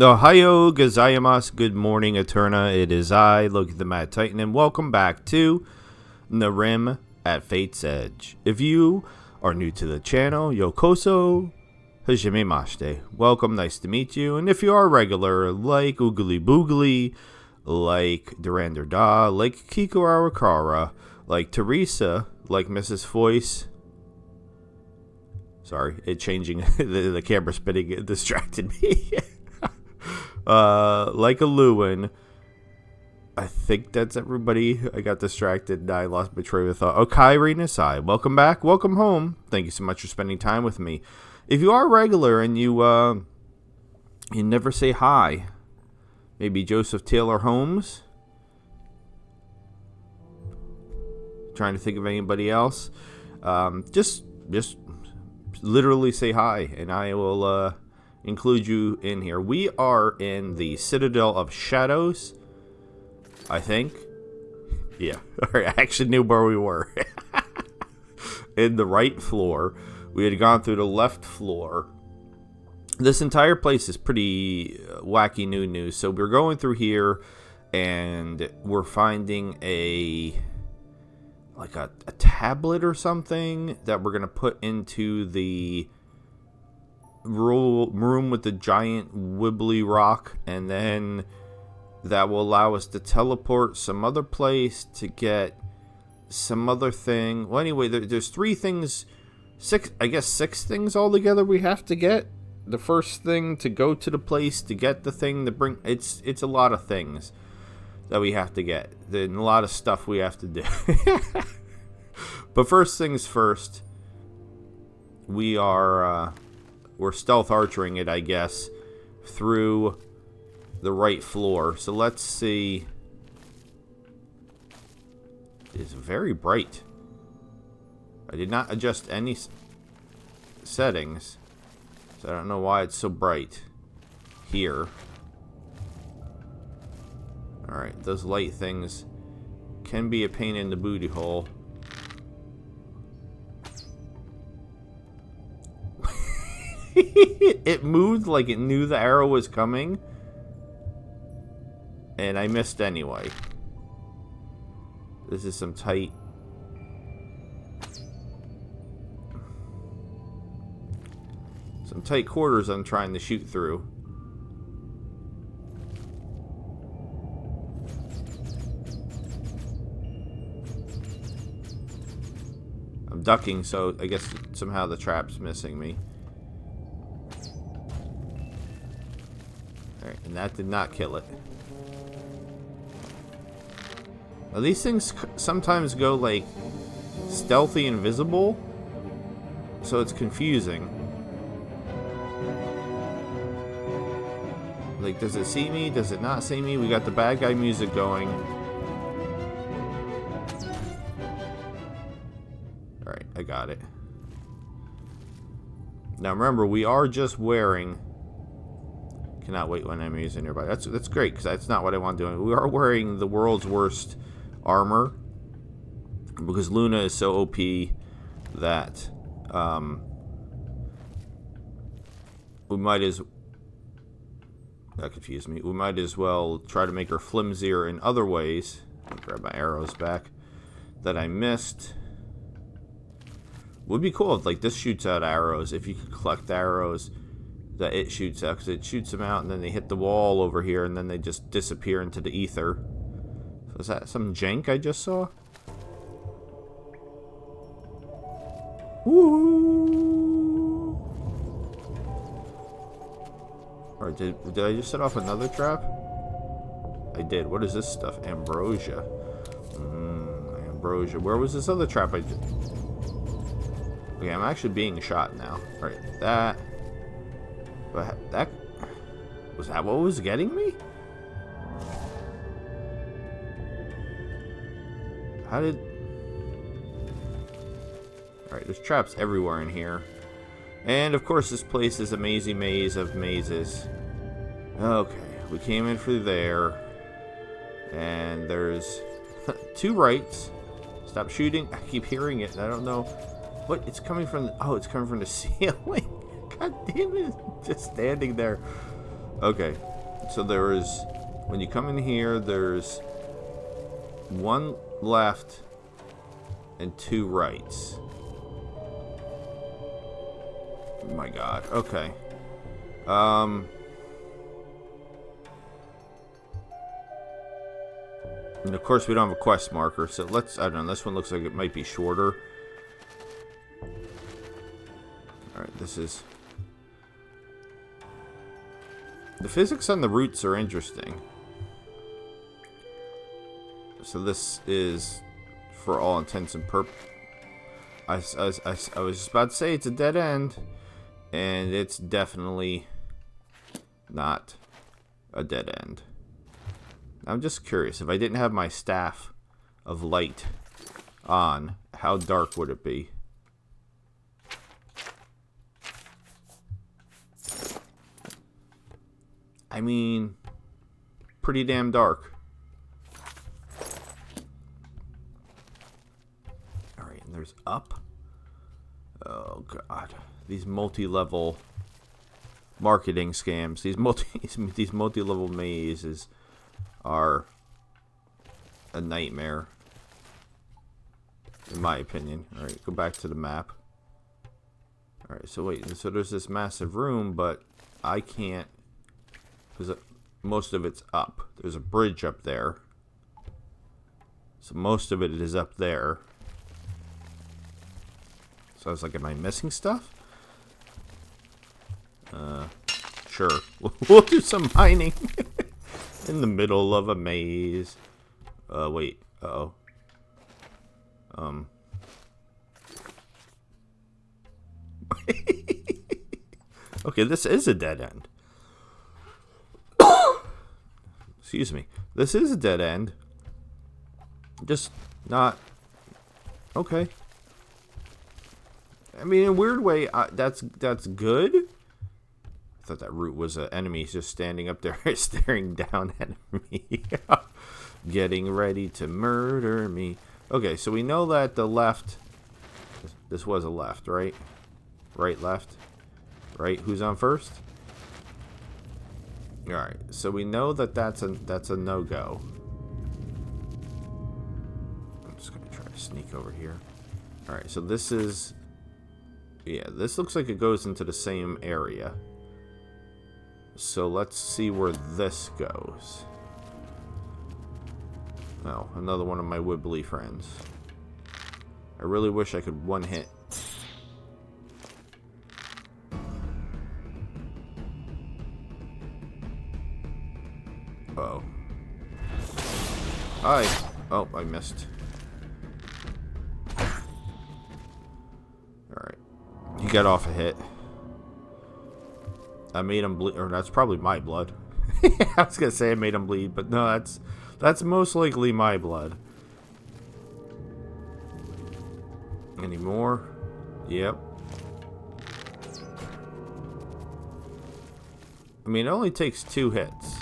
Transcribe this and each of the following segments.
Ohio gozaimasu, good morning, Eterna. It is I, Loki the Mad Titan, and welcome back to Nehrim at Fate's Edge. If you are new to the channel, yokoso, hajime welcome, nice to meet you. And if you are regular, like Oogly Boogly, like Durandar Da, like Kiko Arakara, like Teresa, like Mrs. Foyce, sorry, it changing, the camera spinning distracted me. Like a Lewin. I think that's everybody. I got distracted and I lost my train of thought. Okairi Nasai, welcome back, welcome home. Thank you so much for spending time with me. If you are regular and you never say hi, maybe Joseph Taylor Holmes. Trying to think of anybody else. Just literally say hi, and I will include you in here. We are in the Citadel of Shadows, I think. Yeah, I actually knew where we were. In the right floor. We had gone through the left floor. This entire place is pretty wacky new news. So we're going through here, and we're finding a tablet or something that we're going to put into the room with the giant wibbly rock, and then that will allow us to teleport some other place to get some other thing. Well, anyway, there's six things altogether we have to get. The first thing to go to the place to get the thing to bring, it's a lot of things that we have to get. There's a lot of stuff we have to do. But first things first, we're stealth archering it, I guess, through the right floor. So let's see. It's very bright. I did not adjust any settings, so I don't know why it's so bright here. Alright, those light things can be a pain in the booty hole. It moved like it knew the arrow was coming, and I missed anyway. This is some tight quarters I'm trying to shoot through. I'm ducking, so I guess somehow the trap's missing me. Alright, and that did not kill it. Now, these things sometimes go like stealthy invisible, so it's confusing. Like, does it see me? Does it not see me? We got the bad guy music going. Alright, I got it. Now remember, we are just wearing... Cannot wait when I'm using nearby. That's great, because that's not what I want to do. We are wearing the world's worst armor, because Luna is so OP that we might as... That confused me. We might as well try to make her flimsier in other ways. I'll grab my arrows back that I missed. Would be cool if like this shoots out arrows. If you could collect arrows that it shoots out, because it shoots them out and then they hit the wall over here and then they just disappear into the ether. So is that some jank I just saw? Woo! Or did I just set off another trap? I did. What is this stuff? Ambrosia. Ambrosia. Where was this other trap I did? Okay, I'm actually being shot now. Alright, that... But that... Was that what was getting me? How did... Alright, there's traps everywhere in here. And, of course, this place is a mazy maze of mazes. Okay, we came in through there. And there's... 2 rights. Stop shooting. I keep hearing it, and I don't know... What? It's coming from... Oh, it's coming from the ceiling. God damn it. Just standing there. Okay. So there is, when you come in here, there's one left and two rights. Oh my god. Okay. And of course we don't have a quest marker, so let's, I don't know, this one looks like it might be shorter. Alright, this is... The physics on the routes are interesting. So this is, for all intents and purposes... I was just about to say it's a dead end, and it's definitely not a dead end. I'm just curious, if I didn't have my staff of light on, how dark would it be? I mean, pretty damn dark. Alright, and there's up. Oh god. These multi-level marketing scams, these multi-level mazes are a nightmare, in my opinion. Alright, go back to the map. Alright, so wait, so there's this massive room, but I can't, because most of it's up. There's a bridge up there, so most of it is up there. So I was like, am I missing stuff? Sure. We'll do some mining. In the middle of a maze. Wait. Uh-oh. Okay, this is a dead end. Excuse me. This is a dead end. Just not... Okay. I mean, in a weird way, that's good. I thought that root was an enemy just standing up there staring down at me. Getting ready to murder me. Okay, so we know that the left... This was a left, right? Right, left? Right? Who's on first? Alright, so we know that that's a no-go. I'm just going to try to sneak over here. Alright, so this is... Yeah, this looks like it goes into the same area. So let's see where this goes. Oh, another one of my wibbly friends. I really wish I could one hit. Uh-oh. Hi. Oh, I missed. Alright. He got off a hit. I made him bleed, or that's probably my blood. I was gonna say I made him bleed, but no, that's most likely my blood. Any more? Yep. I mean, it only takes 2 hits.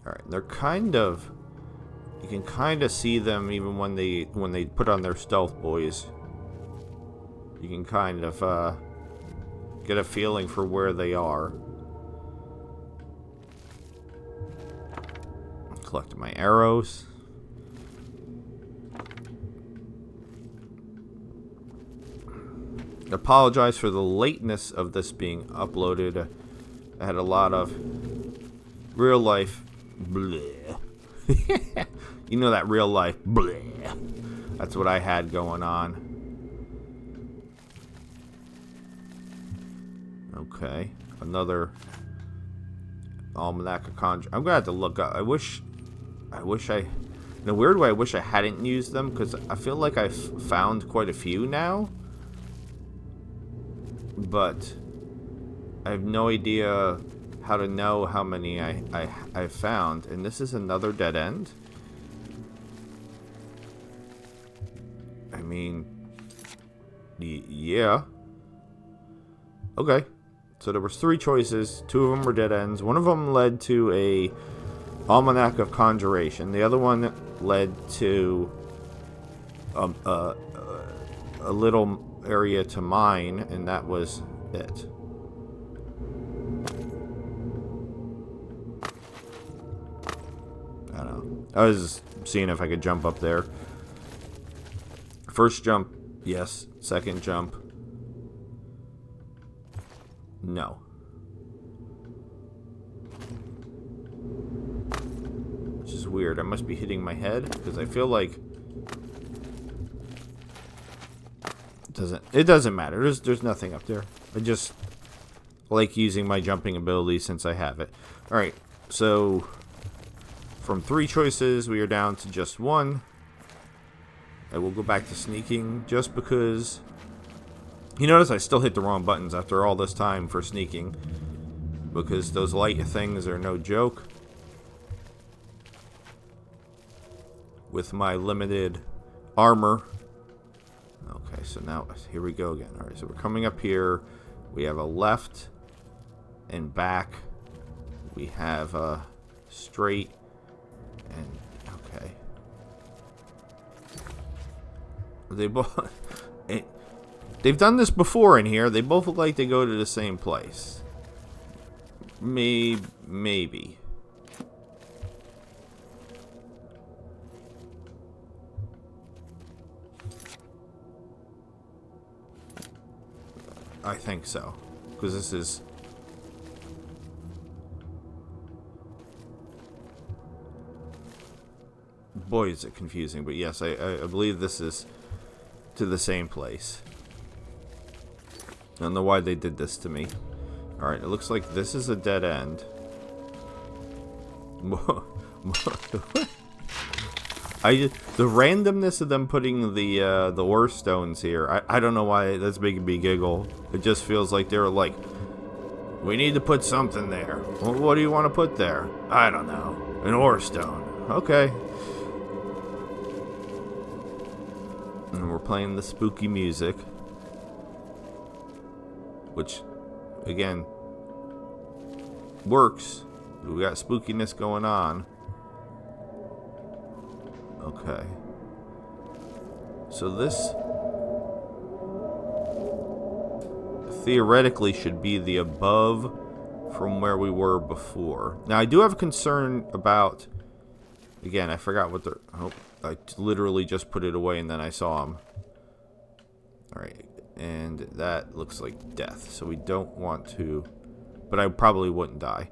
Alright, they're kind of... You can kind of see them even when they put on their stealth boys. You can kind of get a feeling for where they are. Collecting my arrows. I apologize for the lateness of this being uploaded. I had a lot of real life bleh. You know, that real life bleh. That's what I had going on. Okay, another Almanac of Conjure. I'm gonna have to look up. I wish I, in a weird way, I wish I hadn't used them, because I feel like I've found quite a few now, but I have no idea how to know how many I found. And this is another dead end. I mean, yeah. Okay. So there was 3 choices. 2 of them were dead ends. One of them led to a Almanac of Conjuration. The other one led to a little area to mine, and that was it. I don't know. I was seeing if I could jump up there. First jump, yes. Second jump, no. Which is weird. I must be hitting my head because I feel like it doesn't matter. There's nothing up there. I just like using my jumping ability since I have it. All right. So from 3 choices, we are down to just 1. I will go back to sneaking just because. You notice I still hit the wrong buttons after all this time for sneaking, because those light things are no joke. With my limited armor. Okay, so now here we go again. Alright, so we're coming up here. We have a left and back. We have a straight and okay. They both they've done this before in here. They both look like they go to the same place. Maybe. I think so, because this is. Boy, is it confusing, but yes, I believe this is to the same place. I don't know why they did this to me. Alright, it looks like this is a dead end. The randomness of them putting the ore stones here, I don't know why that's making me giggle. It just feels like they're like, we need to put something there. Well, what do you want to put there? I don't know. An ore stone. Okay. And we're playing the spooky music, which, again, works. We got spookiness going on. Okay. So this theoretically should be the above from where we were before. Now, I do have a concern about. Again, I forgot what the. Oh, I literally just put it away and then I saw him. Alright, and that looks like death, so we don't want to. But I probably wouldn't die.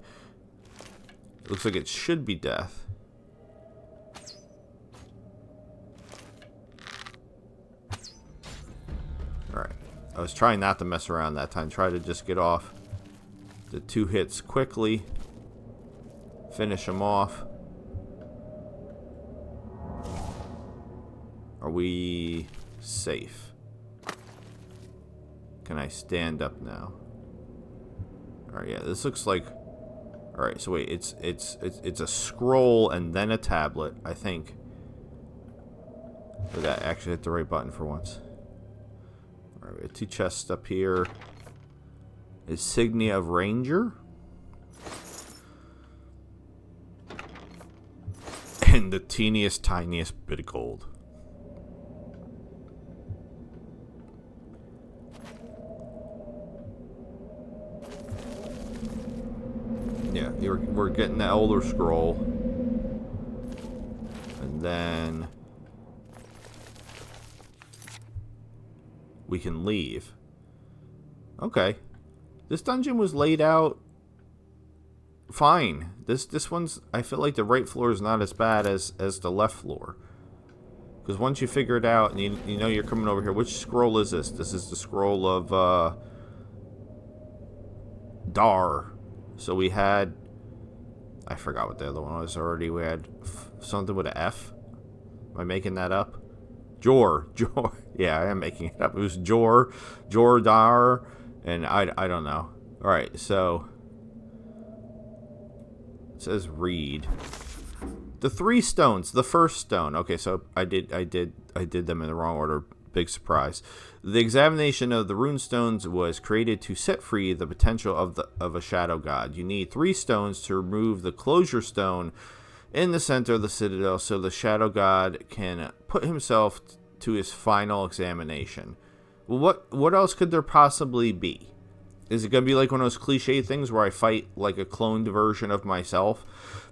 It looks like it should be death. Alright, I was trying not to mess around that time. Try to just get off the 2 hits quickly. Finish them off. Are we safe? Can I stand up now? Alright, yeah, this looks like. Alright, so wait, it's a scroll and then a tablet, I think. Look, I actually hit the right button for once. Alright, we have 2 chests up here. Insignia of Ranger. And the teeniest, tiniest bit of gold. Yeah, we're getting the Elder Scroll. And then we can leave. Okay. This dungeon was laid out fine. This one's, I feel like the right floor is not as bad as the left floor. Because once you figure it out and you know you're coming over here, which scroll is this? This is the scroll of Dar. So we had, I forgot what the other one was already. We had something with an F. Am I making that up? Jor. Yeah, I am making it up. It was Dar, and I don't know. All right, so it says read. The 3 stones. The first stone. Okay, so I did them in the wrong order. Big surprise. The examination of the rune stones was created to set free the potential of a shadow god. You need 3 stones to remove the closure stone in the center of the citadel so the shadow god can put himself to his final examination. Well, what else could there possibly be? Is it going to be like one of those cliche things where I fight like a cloned version of myself?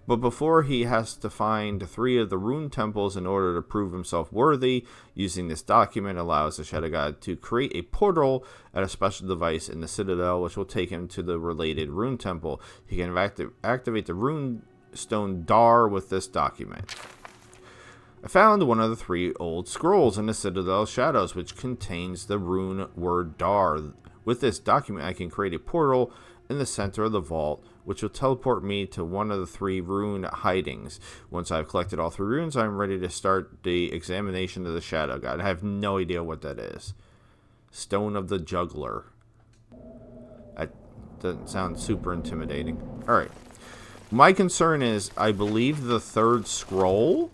But before, he has to find 3 of the rune temples in order to prove himself worthy. Using this document allows the Shadow God to create a portal at a special device in the Citadel, which will take him to the related rune temple. He can activate the rune stone Dar with this document. I found one of the 3 old scrolls in the Citadel Shadows, which contains the rune word Dar. With this document, I can create a portal in the center of the vault, which will teleport me to one of the 3 rune hidings. Once I've collected all 3 runes, I'm ready to start the examination of the Shadow God. I have no idea what that is. Stone of the Juggler. That doesn't sound super intimidating. Alright. My concern is, I believe the 3rd scroll?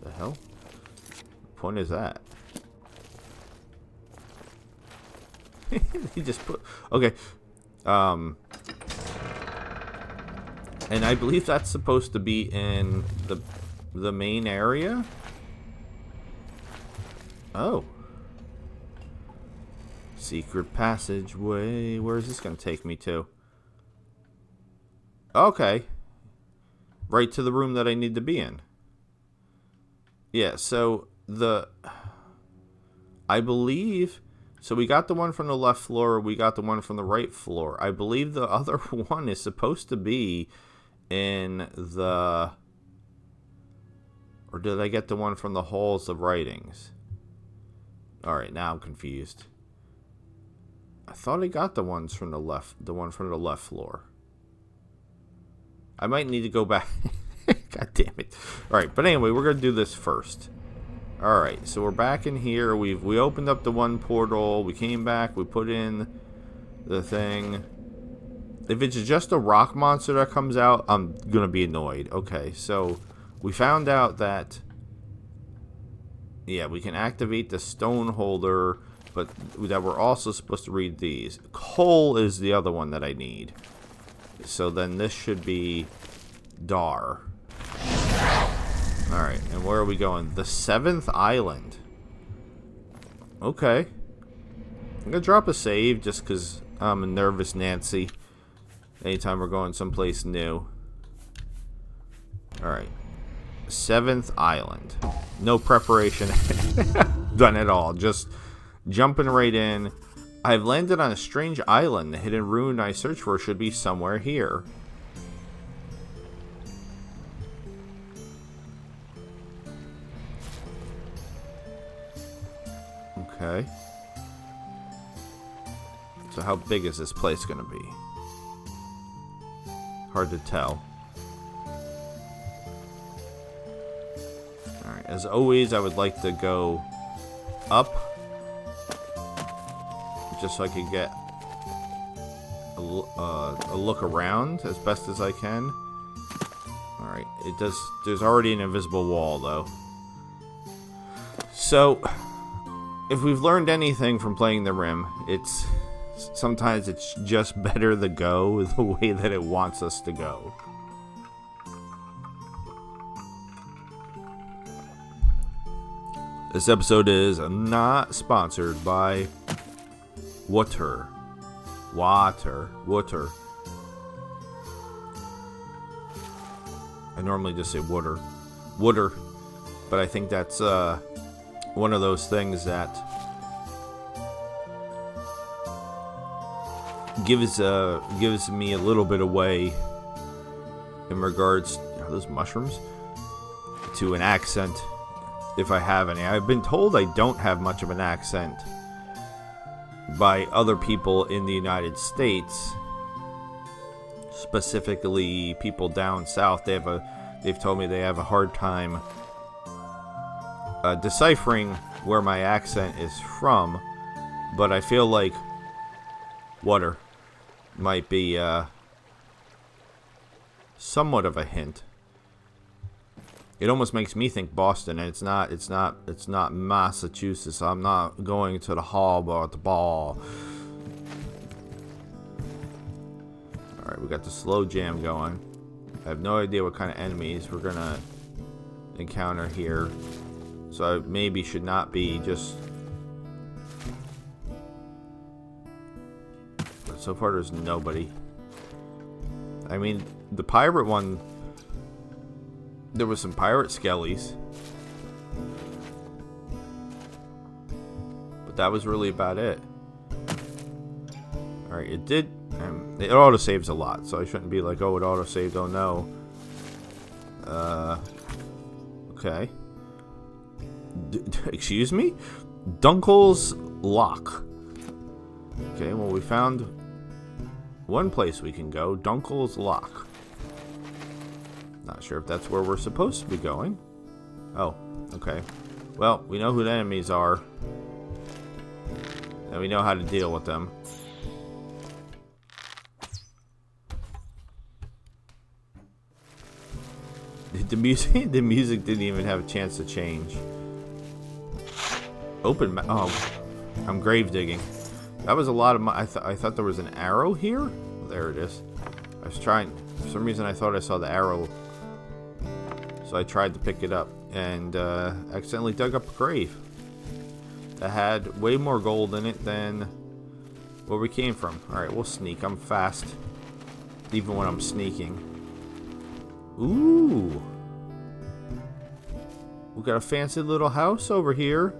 The hell? What point is that? He just put... Okay. And I believe that's supposed to be in the main area. Oh. Secret passageway. Where is this going to take me to? Okay. Right to the room that I need to be in. Yeah, so I believe... So we got the one from the left floor, we got the one from the right floor. I believe the other one is supposed to be in the... Or did I get the one from the halls of writings? Alright, now I'm confused. I thought I got the one from the left floor. I might need to go back. God damn it. Alright, but anyway, we're going to do this first. Alright, so we're back in here. We opened up the one portal. We came back. We put in the thing. If it's just a rock monster that comes out, I'm going to be annoyed. Okay, so we found out that... Yeah, we can activate the stone holder, but that we're also supposed to read these. Coal is the other one that I need. So then this should be Dar. Alright, and where are we going? The 7th island. Okay. I'm gonna drop a save just because I'm a nervous Nancy. Anytime we're going someplace new. Alright. 7th island. No preparation done at all. Just jumping right in. I've landed on a strange island. The hidden rune I searched for should be somewhere here. Okay. So how big is this place going to be? Hard to tell. Alright, as always, I would like to go up. Just so I can get a look around as best as I can. Alright, there's already an invisible wall, though. So... if we've learned anything from playing the Rim, sometimes it's just better to go the way that it wants us to go. This episode is not sponsored by water. I normally just say water, but I think that's one of those things that gives me a little bit away in regards those mushrooms to an accent, if I have any. I've been told I don't have much of an accent by other people in the United States, specifically people down south. They've told me they have a hard time deciphering where my accent is from, but I feel like water might be somewhat of a hint. It almost makes me think Boston, and it's not Massachusetts. I'm not going to the harbor at the ball. All right, we got the slow jam going. I have no idea what kind of enemies we're gonna encounter here. So I maybe should not be just... But so far there's nobody. I mean, the pirate one... There was some pirate skellies. But that was really about it. Alright, it did... it auto-saves a lot, so I shouldn't be like, oh, it auto-saved, oh no. Okay. Excuse me? Dunkel's Lock. Okay, well, we found one place we can go. Dunkel's Lock. Not sure if that's where we're supposed to be going. Oh, okay. Well, we know who the enemies are. And we know how to deal with them. The music didn't even have a chance to change. Oh, I'm grave digging. That was a lot of I thought there was an arrow here. There it is. I was trying. For some reason, I thought I saw the arrow, so I tried to pick it up and accidentally dug up a grave that had way more gold in it than where we came from. All right, we'll sneak. I'm fast, even when I'm sneaking. Ooh. We got a fancy little house over here.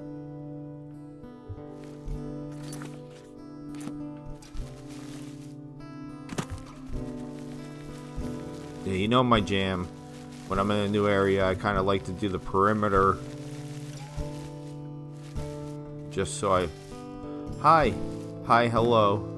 Yeah, you know my jam. When I'm in a new area, I kind of like to do the perimeter. Just so I... Hi. Hi, hello.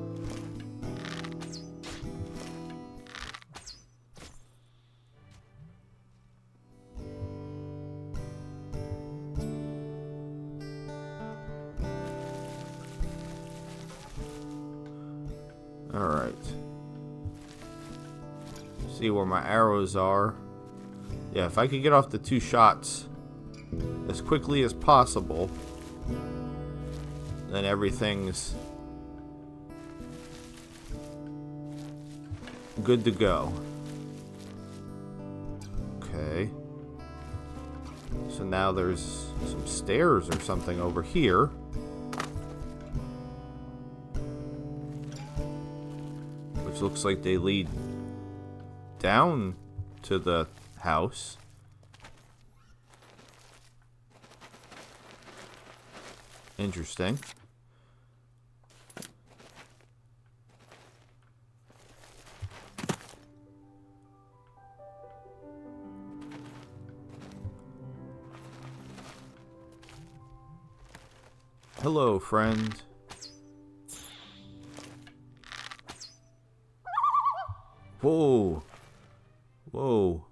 Alright. See where my arrows are. Yeah, if I could get off the 2 shots as quickly as possible, then everything's good to go. Okay. So now there's some stairs or something over here. Which looks like they lead down to the house. Interesting. Hello, friend. Whoa. Whoa.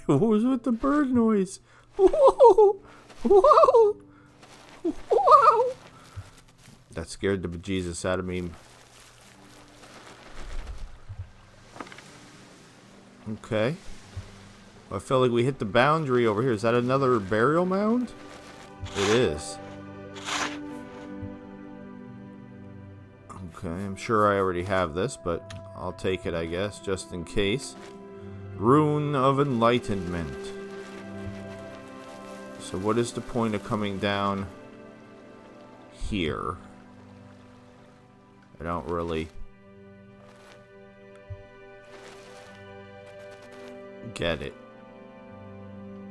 What was with the bird noise? Whoa. Whoa. Whoa. That scared the bejesus out of me. Okay. I feel like we hit the boundary over here. Is that another burial mound? It is. Okay, I'm sure I already have this, but I'll take it, I guess, just in case. Rune of Enlightenment. So what is the point of coming down here? I don't really get it.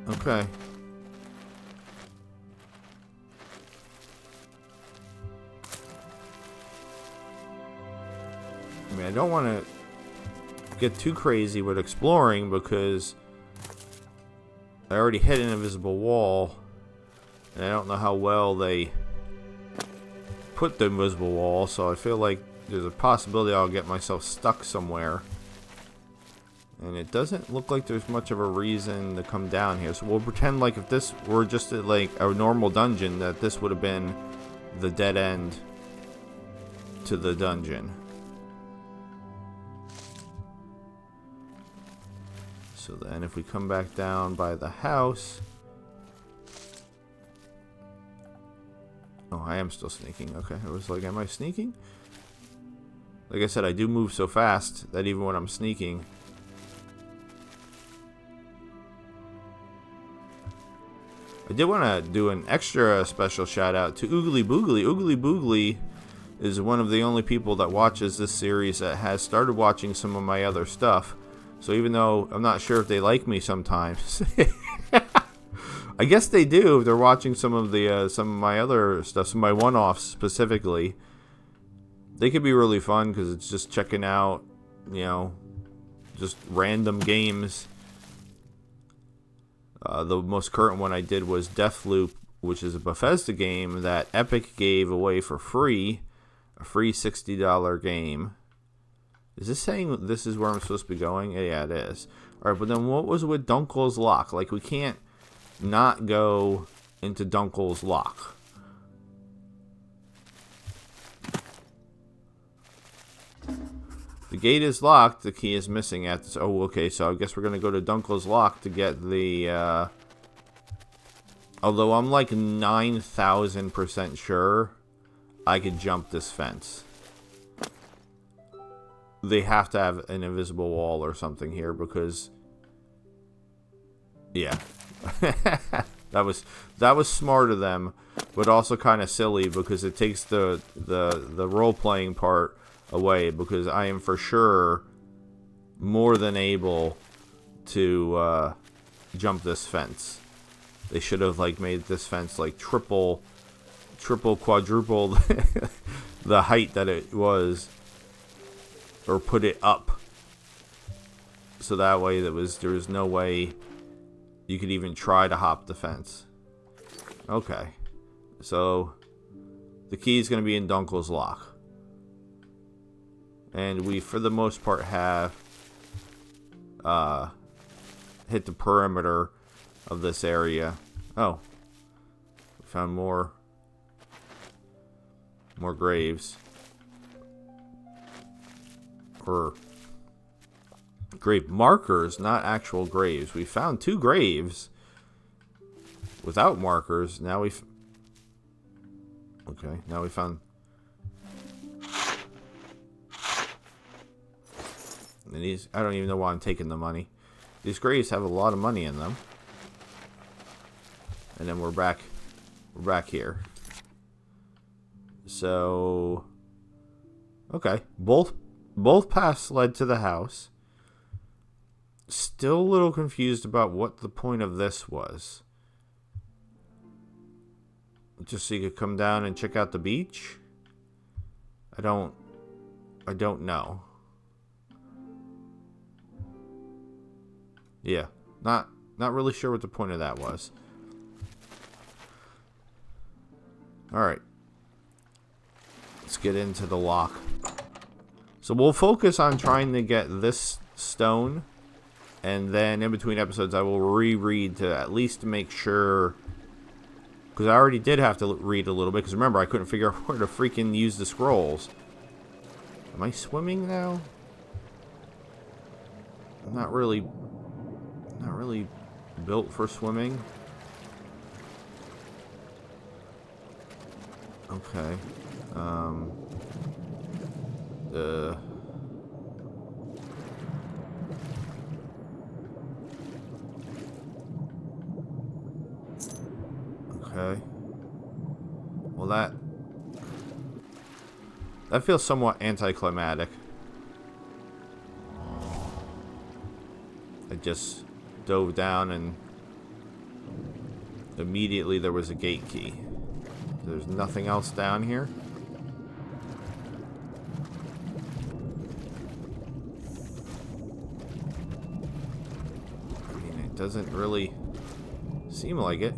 Okay. I mean, I don't want to get too crazy with exploring because I already hit an invisible wall, and I don't know how well they put the invisible wall, so I feel like there's a possibility I'll get myself stuck somewhere. And it doesn't look like there's much of a reason to come down here, so we'll pretend like if this were just like a normal dungeon, that this would have been the dead end to the dungeon. So then if we come back down by the house... Oh, I am still sneaking. Okay, I was like, am I sneaking? Like I said, I do move so fast that even when I'm sneaking, I did want to do an extra special shout out to Oogly Boogly. Oogly Boogly is one of the only people that watches this series that has started watching some of my other stuff. So even though I'm not sure if they like me sometimes, I guess they do if they're watching some of my other stuff, some of my one-offs specifically. They could be really fun because it's just checking out, just random games. The most current one I did was Deathloop, which is a Bethesda game that Epic gave away for free, a free $60 game. Is this saying this is where I'm supposed to be going? Yeah, it is. All right, but then what was with Dunkel's Lock? Like, we can't not go into Dunkel's Lock. The gate is locked. The key is missing at this. Oh, okay. So I guess we're going to go to Dunkel's Lock to get the... although I'm like 9,000% sure I could jump this fence. They have to have an invisible wall or something here because... Yeah. that was smart of them, but also kind of silly because it takes the role-playing part away, because I am for sure more than able to jump this fence. They should have like made this fence like triple, quadrupled the height that it was, or put it up, so that way there was no way you could even try to hop the fence. Okay, so the key is going to be in Dunkel's Lock. And we, for the most part, have hit the perimeter of this area. Oh, we found more graves. Or grave markers, not actual graves. We found 2 graves without markers. Now we found... And these, I don't even know why I'm taking the money. These graves have a lot of money in them. And then we're back here. So, okay, both paths led to the house. Still a little confused about what the point of this was. Just so you could come down and check out the beach? I don't know. Yeah, not really sure what the point of that was. Alright. Let's get into the lock. So we'll focus on trying to get this stone, and then in between episodes I will reread to at least make sure, because I already did have to read a little bit, because remember I couldn't figure out where to freaking use the scrolls. Am I swimming now? I'm not really built for swimming. Okay. Okay. Well, that feels somewhat anticlimactic. I just dove down and immediately there was a gate key. There's nothing else down here. I mean, it doesn't really seem like it.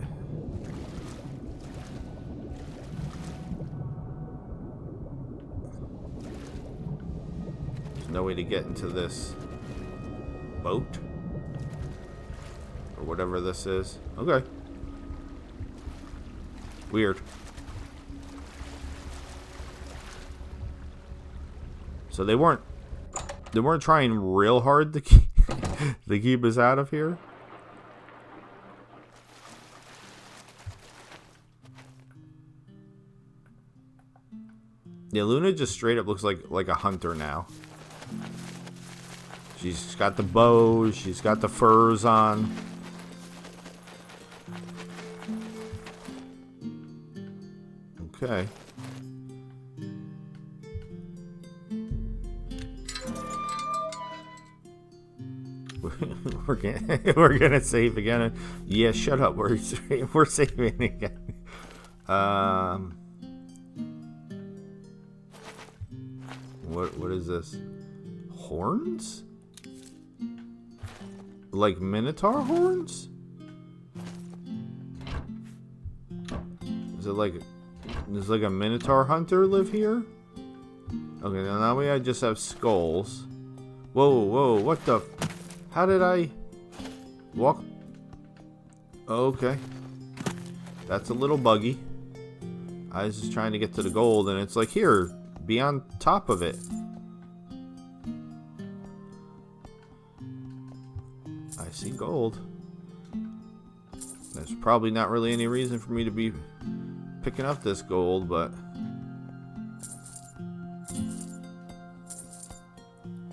There's no way to get into this boat or whatever this is. Okay. Weird. So they weren't trying real hard to keep us out of here. Yeah, Luna just straight up looks like a hunter now. She's got the bow, she's got the furs on. Okay. we're gonna save again. Yeah, shut up. We're saving again. What is this? Horns? Like Minotaur horns? Is it like, does like a Minotaur hunter live here? Okay, now we just have skulls. Whoa, what the? How did I walk? Okay. That's a little buggy. I was just trying to get to the gold, and it's like, here, be on top of it. I see gold. There's probably not really any reason for me to be picking up this gold, but...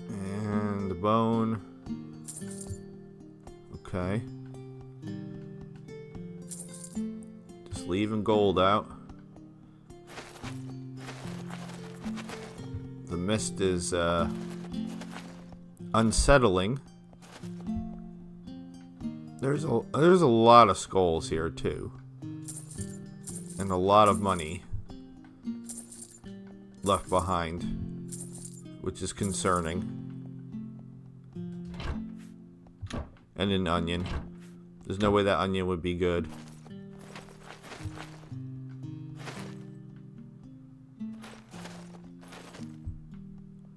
And the bone. Okay. Just leaving gold out. The mist is unsettling. There's a lot of skulls here too, and a lot of money left behind, which is concerning. And an onion. There's no way that onion would be good.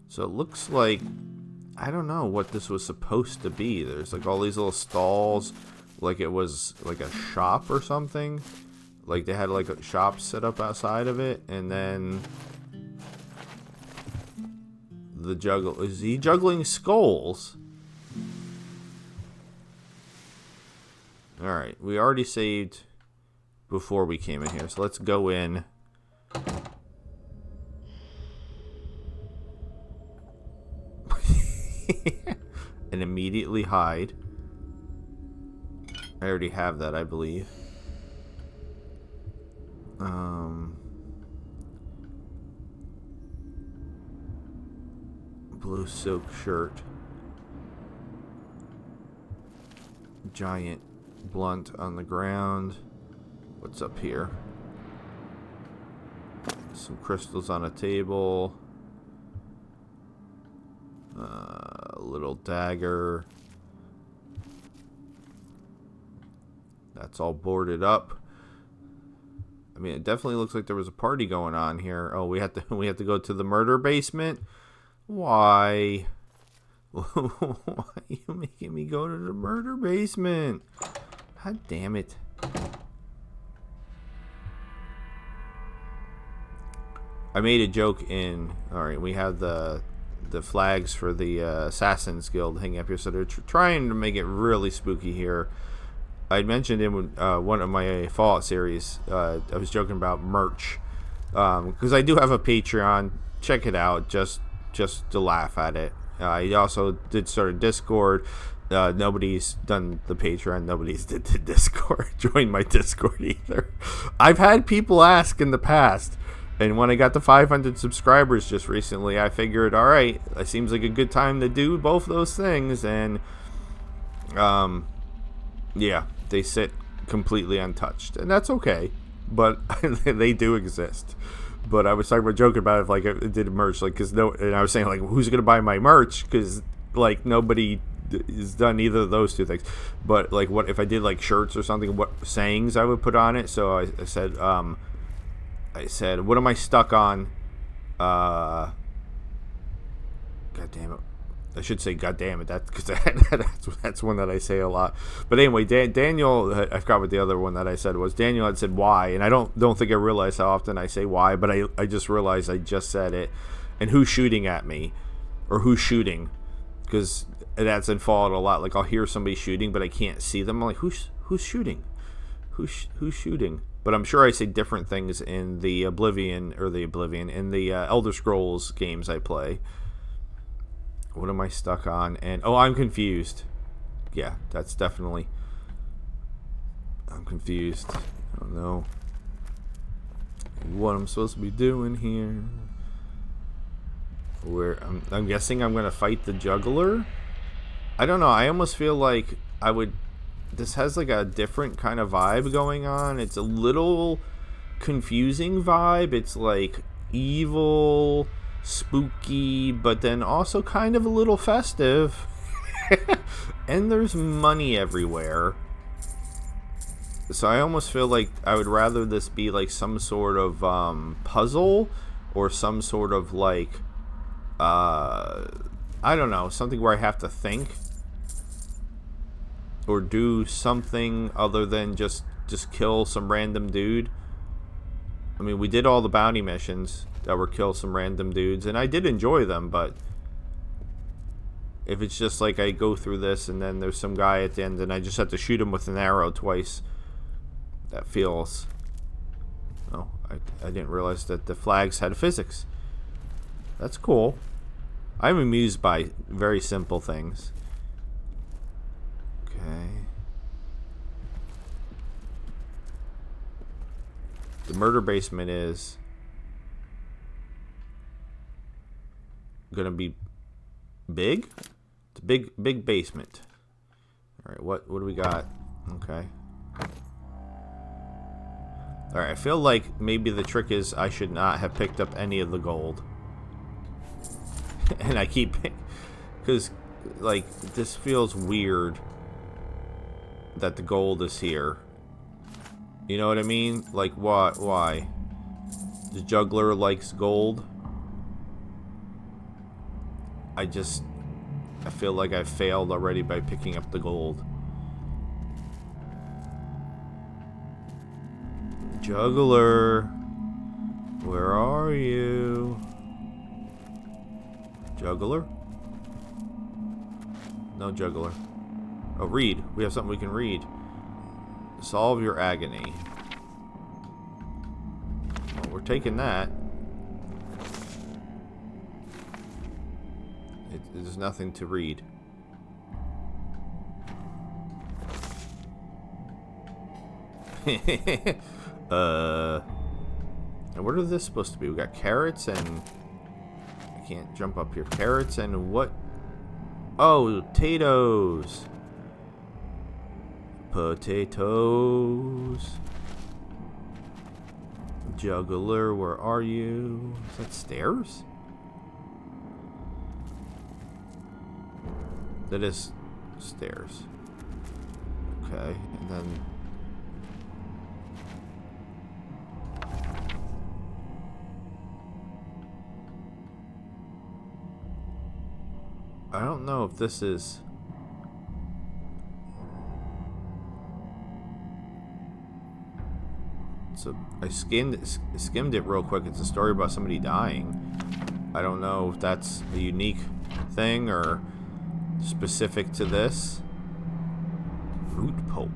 So it looks like, I don't know what this was supposed to be. There's like all these little stalls, like it was like a shop or something. Like they had like a shop set up outside of it, and then the juggler, is he juggling skulls? Alright, we already saved before we came in here, so let's go in. And immediately hide. I already have that, I believe. Blue silk shirt. Giant blunt on the ground. What's up here? Some crystals on a table. A little dagger. That's all boarded up. I mean, it definitely looks like there was a party going on here. Oh, we have to go to the murder basement. Why? Why are you making me go to the murder basement? God damn it. I made a joke in... Alright, we have the flags for the Assassin's Guild hanging up here, so they're trying to make it really spooky here. I mentioned in one of my Fallout series, I was joking about merch, because I do have a Patreon. Check it out, just to laugh at it. I also did start a Discord. Nobody's done the Patreon. Nobody's did the Discord. Join my Discord either. I've had people ask in the past. And when I got to 500 subscribers just recently, I figured, all right, it seems like a good time to do both those things. And, yeah, they sit completely untouched. And that's okay. But they do exist. But I was joking about it, if, like, it did merch, like, and I was saying, like, who's going to buy my merch? Because, like, nobody has done either of those two things. But, like, what if I did, like, shirts or something, what sayings I would put on it? So I said, what am I stuck on? God damn it. I should say, God damn it. Because that's one that I say a lot. But anyway, Daniel, I forgot what the other one that I said was. Daniel had said why. And I don't think I realized how often I say why. But I just realized I just said it. And who's shooting at me? Or who's shooting? Because that's in Fallout a lot. Like, I'll hear somebody shooting, but I can't see them. I'm like, who's shooting? Who's shooting? But I'm sure I say different things in the Oblivion, in the Elder Scrolls games I play. What am I stuck on? And, oh, I'm confused. Yeah, that's definitely... I'm confused. I don't know. what I'm supposed to be doing here. Where I'm guessing I'm gonna fight the Juggler. I don't know. I almost feel like I would. This has like a different kind of vibe going on. It's a little confusing vibe. It's like evil, spooky, but then also kind of a little festive. And there's money everywhere. So I almost feel like I would rather this be like some sort of puzzle or some sort of like I don't know, something where I have to think or do something other than just kill some random dude. I mean, we did all the bounty missions that were kill some random dudes, and I did enjoy them, but if it's just like I go through this and then there's some guy at the end and I just have to shoot him with an arrow twice, that feels... Oh, I didn't realize that the flags had physics. That's cool. I'm amused by very simple things. Okay. The murder basement is gonna be big? It's a big basement. Alright, what do we got? Okay. Alright, I feel like maybe the trick is I should not have picked up any of the gold. And I keep... Because, like, this feels weird that the gold is here. You know what I mean? Like, what? Why? The Juggler likes gold? I feel like I failed already by picking up the gold. Juggler, where are you? Juggler? No Juggler. Oh, read. We have something we can read. Solve your agony. Well, we're taking that. There's nothing to read. And what are this supposed to be? We got carrots and... I can't jump up here. Carrots and what? Oh, potatoes. Potatoes. Juggler, where are you? Is that stairs? That is stairs. Okay, and then... I don't know if this is... So I skimmed it real quick. It's a story about somebody dying. I don't know if that's a unique thing or specific to this. Root pulp.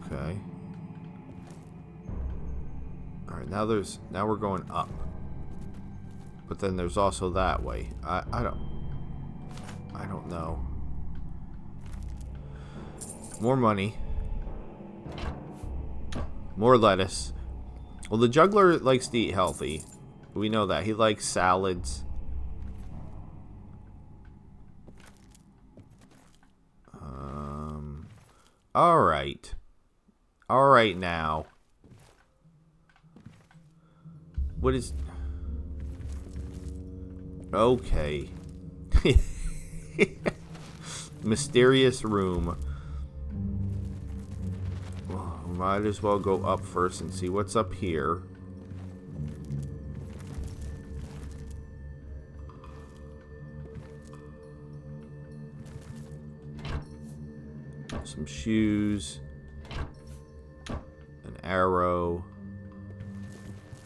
Okay. Alright, now we're going up. But then there's also that way. I don't know. More money. More lettuce. Well, the Juggler likes to eat healthy. We know that. He likes salads. Alright. Alright now. What is... Okay. Mysterious room. Well, might as well go up first and see what's up here. Some shoes. An arrow.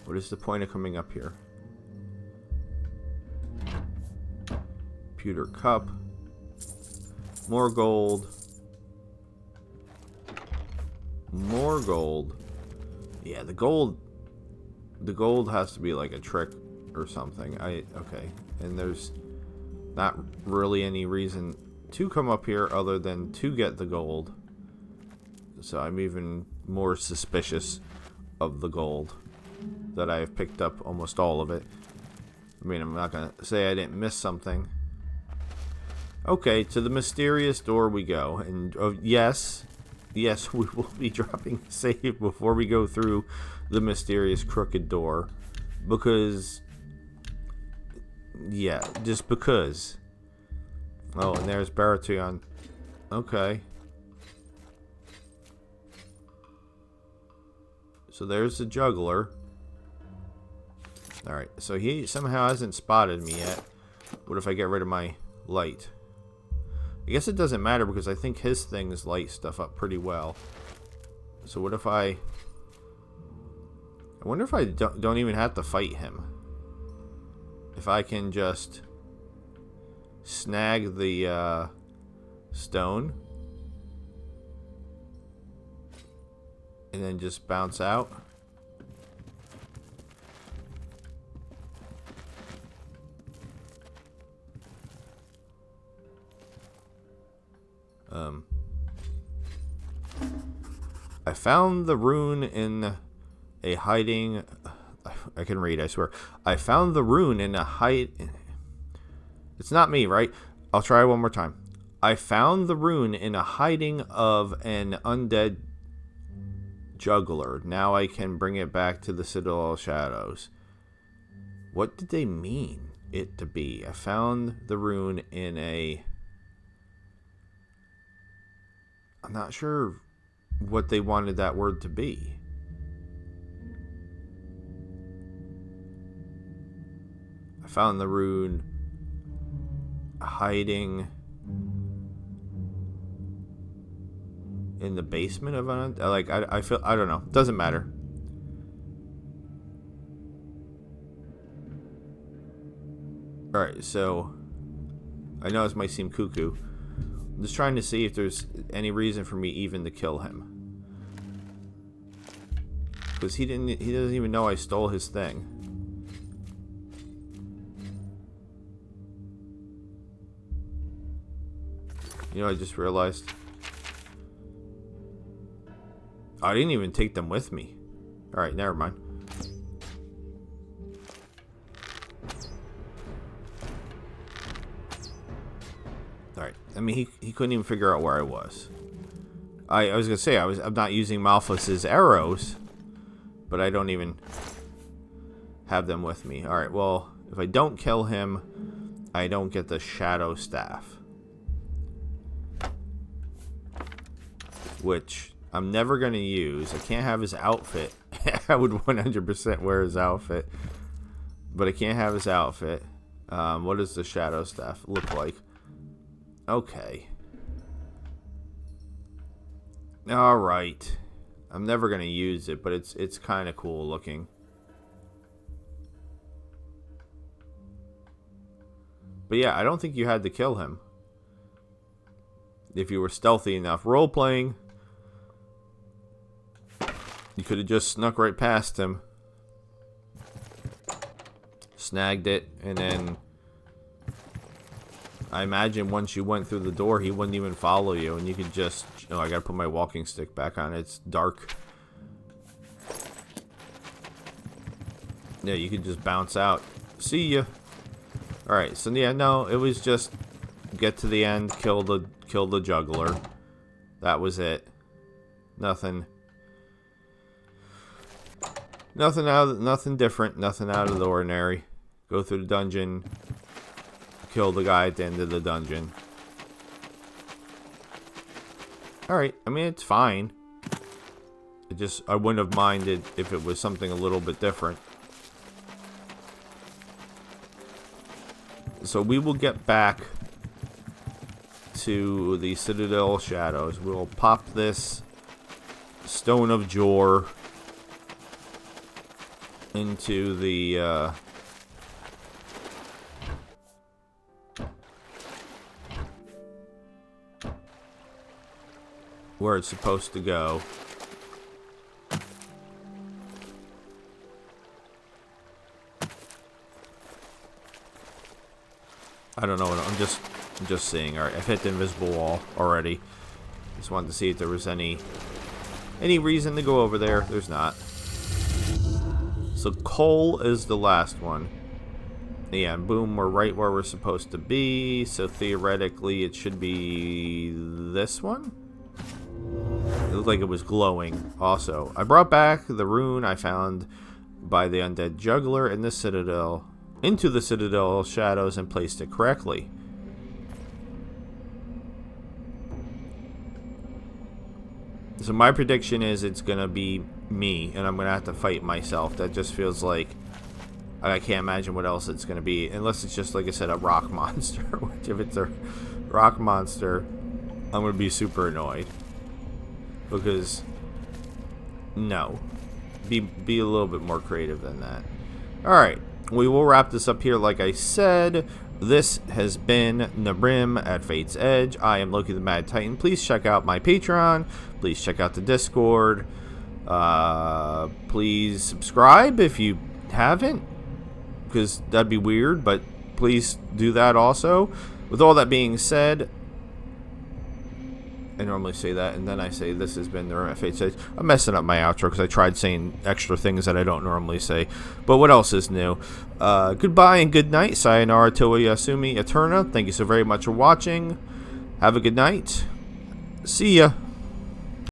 What is the point of coming up here? Pewter cup. More gold. More gold. Yeah, the gold has to be like a trick or something. Okay. And there's not really any reason to come up here other than to get the gold. So I'm even more suspicious of the gold that I have picked up almost all of it. I mean, I'm not going to say I didn't miss something. Okay, to the mysterious door we go. And yes, we will be dropping a save before we go through the mysterious crooked door. Because, yeah, just because. Oh, and there's Baratheon. Okay. So there's the Juggler. Alright, so he somehow hasn't spotted me yet. What if I get rid of my light? I guess it doesn't matter because I think his things light stuff up pretty well. So what if I wonder if I don't even have to fight him. If I can just snag the stone and then just bounce out. I found the rune in a hiding. I can read, I swear. I found the rune in a hide. It's not me, right? I'll try one more time. I found the rune in a hiding of an undead juggler. Now I can bring it back to the Citadel of Shadows. What did they mean it to be? I found the rune in a... I'm not sure what they wanted that word to be. I found the rune hiding in the basement of an... Like, I feel... I don't know. Doesn't matter. Alright, so... I know this might seem cuckoo. I'm just trying to see if there's any reason for me even to kill him. Because he doesn't even know I stole his thing. You know, I just realized. I didn't even take them with me. Alright, never mind. Alright, I mean, he couldn't even figure out where I was. I was going to say, I'm not using Malphas's arrows, but I don't even have them with me. Alright, well, if I don't kill him, I don't get the Shadow Staff. Which I'm never going to use. I can't have his outfit. I would 100% wear his outfit. But I can't have his outfit. What does the Shadow Staff look like? Okay. Alright. I'm never going to use it, but it's kind of cool looking. But yeah, I don't think you had to kill him. If you were stealthy enough. Role-playing. You could have just snuck right past him. Snagged it, and then... I imagine once you went through the door, he wouldn't even follow you, and you could just... Oh, I gotta put my walking stick back on. It's dark. Yeah, you could just bounce out. See ya. Alright, so yeah, no, it was just... Get to the end, kill the juggler. That was it. Nothing different, nothing out of the ordinary. Go through the dungeon, kill the guy at the end of the dungeon. Alright, I mean, it's fine. I wouldn't have minded if it was something a little bit different. So we will get back to the Citadel Shadows. We'll pop this Stone of Jor into the where it's supposed to go. I don't know. I'm just seeing. Alright, I've hit the invisible wall already. Just wanted to see if there was any reason to go over there. There's not. So coal is the last one. Yeah, and boom, we're right where we're supposed to be. So theoretically, it should be this one. It looked like it was glowing. Also, I brought back the rune I found by the undead juggler in the citadel into the citadel shadows and placed it correctly. So my prediction is it's gonna be me, and I'm gonna have to fight myself. That just feels like I can't imagine what else it's gonna be, unless it's just, like I said, a rock monster. Which, if it's a rock monster, I'm gonna be super annoyed. Because no, be a little bit more creative than that. All right, we will wrap this up here. Like I said, this has been Nehrim at Fate's Edge. I am Loki the Mad Titan. Please check out my Patreon. Please check out the Discord. Please subscribe if you haven't, because that'd be weird, but please do that also. With all that being said, I normally say that, and then I say this has been Nehrim at Fate's Edge. I'm messing up my outro because I tried saying extra things that I don't normally say. But what else is new? Goodbye and good night. Sayonara Toa Yasumi Eterna. Thank you so very much for watching. Have a good night. See ya.